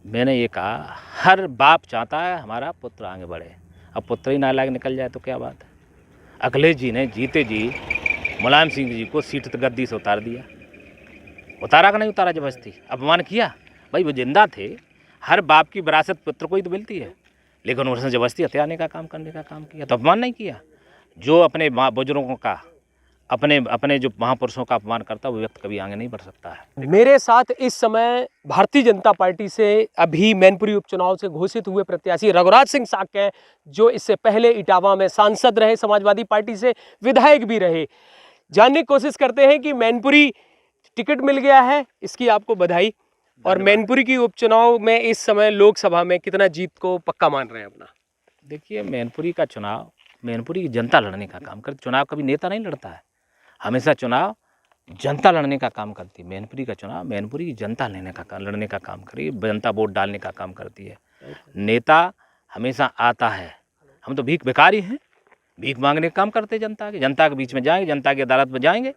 मैंने ये कहा, हर बाप चाहता है हमारा पुत्र आगे बढ़े। अब पुत्र ही नालायक निकल जाए तो क्या बात है। अखिलेश जी ने जीते जी मुलायम सिंह जी को सीट गद्दी से उतार दिया। उतारा कि नहीं उतारा? जबरदस्ती अपमान किया। भाई वो जिंदा थे, हर बाप की विरासत पुत्र को ही तो मिलती है, लेकिन उसने जबरदस्ती हत्याने का काम करने का काम किया, तो अपमान नहीं किया। जो अपने माँ बुजुर्गों का, अपने जो महापुरुषों का अपमान करता है वो व्यक्ति कभी आगे नहीं बढ़ सकता है। मेरे साथ इस समय भारतीय जनता पार्टी से अभी मैनपुरी उपचुनाव से घोषित हुए प्रत्याशी रघुराज सिंह साक्य हैं, जो इससे पहले इटावा में सांसद रहे, समाजवादी पार्टी से विधायक भी रहे। जानने की कोशिश करते हैं कि मैनपुरी टिकट मिल गया है, इसकी आपको बधाई। और मैनपुरी की उपचुनाव में इस समय लोकसभा में कितना जीत को पक्का मान रहे हैं अपना? देखिए, मैनपुरी का चुनाव मैनपुरी की जनता लड़ने का काम करती। चुनाव कभी नेता नहीं लड़ता है, हमेशा चुनाव जनता लड़ने का काम करती है। मैनपुरी का चुनाव मैनपुरी की जनता लड़ने का काम करी, जनता वोट डालने का काम करती है। नेता हमेशा आता है, हम तो भीख भिखारी हैं, भीख मांगने का काम करते हैं। जनता के बीच में जाएंगे, जनता की अदालत में जाएंगे,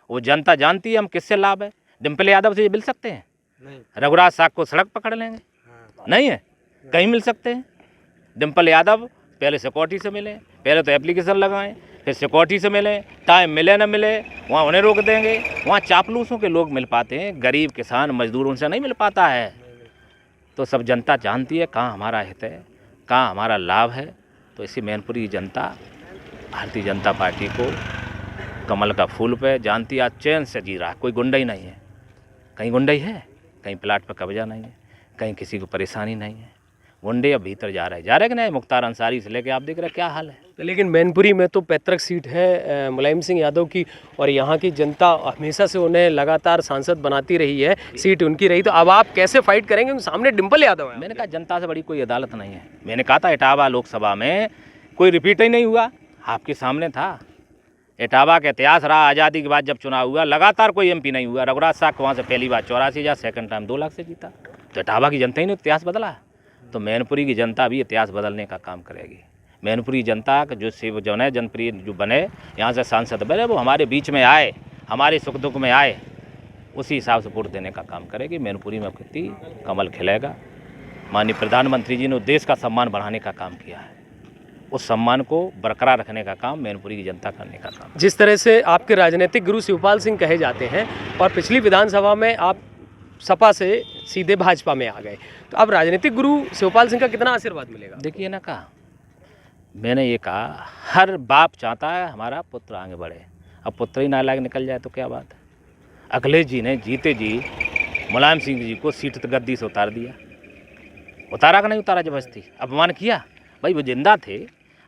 वो जनता जानती है हम किससे लाभ है। डिम्पल यादव से ये मिल सकते हैं? रघुराज साग को सड़क पकड़ लेंगे? नहीं है, कहीं मिल सकते हैं। डिम्पल यादव पहले सिक्योरिटी से मिले, पहले तो एप्लीकेशन लगाएं, फिर सिक्योरिटी से मिले, टाइम मिले न मिले वहाँ उन्हें रोक देंगे। वहाँ चापलूसों के लोग मिल पाते हैं, गरीब किसान मजदूर उनसे नहीं मिल पाता है। तो सब जनता जानती है कहाँ हमारा हित है, कहाँ हमारा लाभ है। तो इसी मैनपुरी की जनता भारतीय जनता पार्टी को कमल का फूल पे जानती, आज चैन से जी रहा है। कोई गुंडा ही नहीं है, कहीं गुंडई है, कहीं प्लाट पर कब्जा नहीं है, कहीं किसी को परेशानी नहीं है। गुंडे अब भीतर जा रहे कि नहीं? मुख्तार अंसारी से लेके आप देख रहे क्या हाल है। लेकिन मैनपुरी में तो पैतृक सीट है मुलायम सिंह यादव की, और यहाँ की जनता हमेशा से उन्हें लगातार सांसद बनाती रही है, सीट उनकी रही। तो अब आप कैसे फाइट करेंगे? उनके सामने डिम्पल यादव है। मैंने कहा जनता से बड़ी कोई अदालत नहीं है। मैंने कहा था इटावा लोकसभा में कोई रिपीट ही नहीं हुआ, आपके सामने था। इटावा का इतिहास रहा, आज़ादी के बाद जब चुनाव हुआ लगातार कोई MP नहीं हुआ। रघुराज साग वहाँ से पहली बार 84,000, सेकंड टाइम 2 लाख से जीता। तो इटावा की जनता ही ने इतिहास बदला। तो मैनपुरी की जनता भी इतिहास बदलने का काम करेगी। मैनपुरी जनता का जो जन है, जनप्रिय जो बने, यहाँ से सांसद बने, वो हमारे बीच में आए, हमारे सुख दुख में आए, उसी हिसाब से वोट देने का काम करेगी। मैनपुरी में कितनी कमल खिलेगा। माननीय प्रधानमंत्री जी ने देश का सम्मान बढ़ाने का काम किया है, उस सम्मान को बरकरार रखने का काम मैनपुरी की जनता करने का काम। जिस तरह से आपके राजनीतिक गुरु शिवपाल सिंह कहे जाते हैं, और पिछली विधानसभा में आप सपा से सीधे भाजपा में आ गए, तो अब राजनीतिक गुरु शिवपाल सिंह का कितना आशीर्वाद मिलेगा? देखिए ना, कहा मैंने ये कहा, हर बाप चाहता है हमारा पुत्र आगे बढ़े। अब पुत्र ही नालायक निकल जाए तो क्या बात है। अखिलेश जी ने जीते जी मुलायम सिंह जी को सीट गद्दी से उतार दिया। उतारा कि नहीं उतारा? जबरदस्ती अपमान किया। भाई वो जिंदा थे,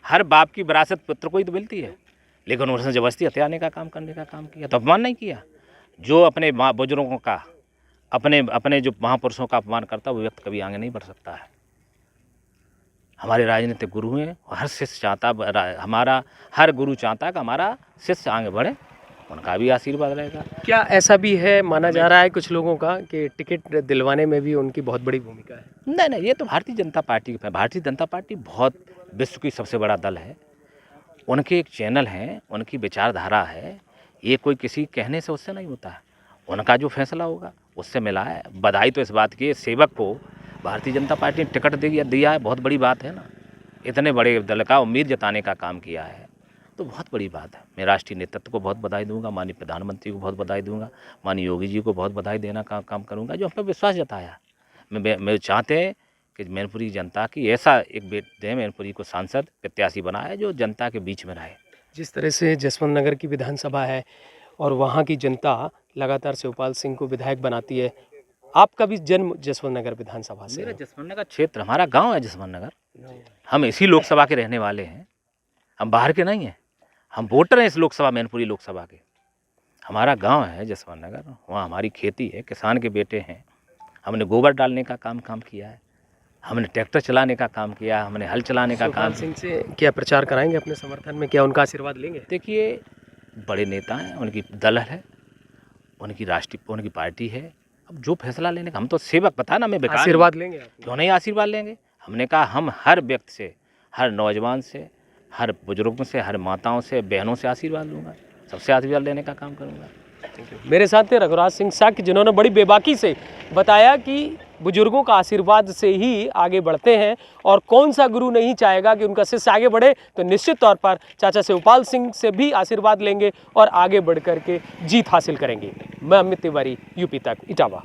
हर बाप की विरासत पुत्र को ही तो मिलती है, लेकिन उसने जबरदस्ती हत्याने का काम करने का काम किया, तो अपमान नहीं किया। जो अपने माँ बुजुर्गों का, अपने जो महापुरुषों का अपमान करता है वो व्यक्ति कभी आगे नहीं बढ़ सकता है। हमारे राजनीतिक गुरु हैं, हर शिष्य चाहता, हमारा हर गुरु चाहता है कि हमारा शिष्य आगे बढ़े, उनका भी आशीर्वाद रहेगा। क्या ऐसा भी है, माना जा रहा है कुछ लोगों का, कि टिकट दिलवाने में भी उनकी बहुत बड़ी भूमिका है? नहीं, ये तो भारतीय जनता पार्टी बहुत विश्व की सबसे बड़ा दल है। उनके एक चैनल हैं, उनकी विचारधारा है, ये कोई किसी कहने से उससे नहीं होता है। उनका जो फैसला होगा उससे मिला है। बधाई तो इस बात की, सेवक को भारतीय जनता पार्टी ने टिकट दिया है, बहुत बड़ी बात है ना। इतने बड़े दल का उम्मीद जताने का काम किया है, तो बहुत बड़ी बात है। मैं राष्ट्रीय नेतृत्व को बहुत बधाई दूंगा, माननीय प्रधानमंत्री को बहुत बधाई दूंगा, माननीय योगी जी को बहुत बधाई देना का काम करूंगा, जो हम पर विश्वास जताया। मैं चाहते हैं कि मैनपुरी जनता की ऐसा एक बेटे मैनपुरी को सांसद प्रत्याशी बनाए जो जनता के बीच में रहे। जिस तरह से जसवंत नगर की विधानसभा है और वहाँ की जनता लगातार शिवपाल सिंह को विधायक बनाती है, आपका भी जन्म जसवंत नगर विधानसभा से? मेरा जसवंत नगर क्षेत्र, हमारा गांव है जसवंत नगर। हम इसी लोकसभा के रहने वाले हैं, हम बाहर के नहीं हैं, हम वोटर हैं इस लोकसभा, मैनपुरी लोकसभा के। हमारा गांव है जसवंत नगर, वहाँ हमारी खेती है, किसान के बेटे हैं। हमने गोबर डालने का काम किया है, हमने ट्रैक्टर चलाने का काम किया, हमने हल चलाने का काम। सिंह से क्या प्रचार कराएंगे अपने समर्थन में? क्या उनका आशीर्वाद लेंगे? देखिए, बड़े नेता हैं, उनकी दल है, उनकी पार्टी है। अब जो फैसला लेने का, हम तो सेवक, पता ना, मैं बेकार आशीर्वाद लेंगे? क्यों नहीं आशीर्वाद लेंगे। हमने कहा हम हर व्यक्ति से, हर नौजवान से, हर बुजुर्गों से, हर माताओं से, बहनों से आशीर्वाद लूँगा, सबसे आशीर्वाद लेने का काम करूँगा। मेरे साथ थे रघुराज सिंह साक्य, जिन्होंने बड़ी बेबाकी से बताया कि बुजुर्गों का आशीर्वाद से ही आगे बढ़ते हैं। और कौन सा गुरु नहीं चाहेगा कि उनका शिष्य आगे बढ़े। तो निश्चित तौर पर चाचा शिवपाल सिंह से भी आशीर्वाद लेंगे और आगे बढ़ कर के जीत हासिल करेंगे। मैं अमित तिवारी, यूपी तक, इटावा।